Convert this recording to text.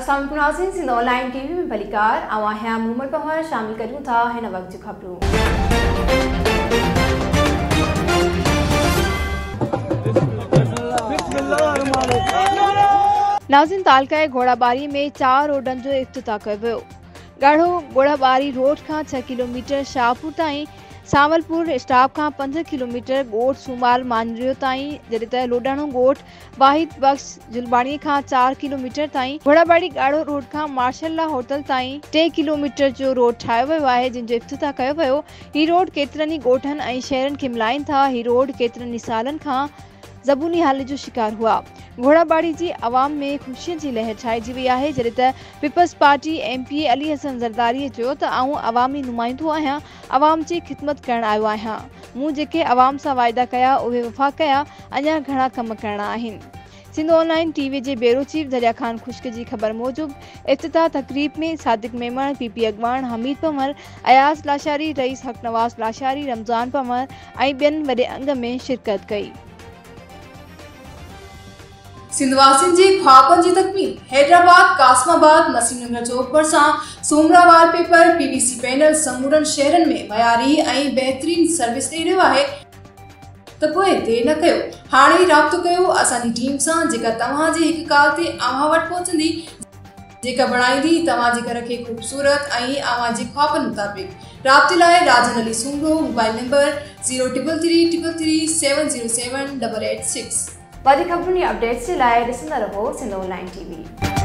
अस्सलाम नाज़रीन, Sindh online TV में भलीकार आवां हैं मोहम्मद पहर शामिल करूं था हिन वक्त जी खबरूं। नाज़रीन, तालका घोड़ाबारी में 4 रोडन जो इफ्तिताह कयो वियो। गाढ़ो घोड़ाबारी रोड का 6 किलोमीटर शाहपुर ताईं, सावलपुर स्टॉप का 5 किलोमीटर गोठ सूमाल मांजरियो ताईं, जॾहिं त लोडाणो गोठ वाहिद बख्श जुलबाणी का 4 किलोमीटर ताईं, घोड़ाबाड़ी गाढ़ो रोड का मार्शल्ला होटल ताईं 3 किलोमीटर जो रोड ठाहियो वियो आहे, जिन जो इफ्तिताह कयो वियो। ही रोड केतिरनि ई ॻोठनि ऐं शहरनि खे मिलाइनि था। ही रोड केतिरनि ई सालनि खां ज़बूनी हालत जो शिकार हुआ। घोड़ाबाड़ी जी अवाम में ख़ुशी जी लहर छाइजी वई आहे, जॾहिं त पीपल्स पार्टी MP अली हसन ज़रदारी चयो त आऊं अवामी नुमाइंदो आहियां, अवाम जी ख़िदमत करण आयो आहियां। मूं जेके अवाम सां वाइदा कया उहे वफ़ा कया, अञा घणा कम करणा आहिनि। सिंध ऑनलाइन टीवी जे ब्यूरो चीफ दरिया खान खुश्क जी ख़बर मूजिब इफ्तिताह तकरीब में सादिक मेमण, PP अगवान, हमीद पंवर, अयाज लाशारी, रईस हक नवाज़ लाशारी, रमज़ान पंवर ऐं ॿियनि वॾे अंग में शिरकत कई। सिंधवासिन जी ख्वाबन जी तकमील। हैदराबाद, कासमाबाद, नसीमनगर चौक पर सोमरा वॉलपेपर, PVC पैनल समूरन शहरन में मयारी ऐं बेहतरीन सर्विस दे रहियो आहे। त पोइ देर न कयो, हाणे राब्तो कयो असांजी टीम सां, जेका तव्हां जे हिक कॉल ते अव्हां वटि पहुचंदी, जेका बणाईंदी तव्हां जे घर खे खूबसूरत ऐं अव्हां जे ख्वाबन मुताबिक। राब्ते लाइ राजन अली सूंगरो, मोबाइल नंबर 03333 707 886। वधीक खबरुनि अपडेट्स जे लाइ ॾिसंदा रहो सिंध ऑनलाइन टीवी।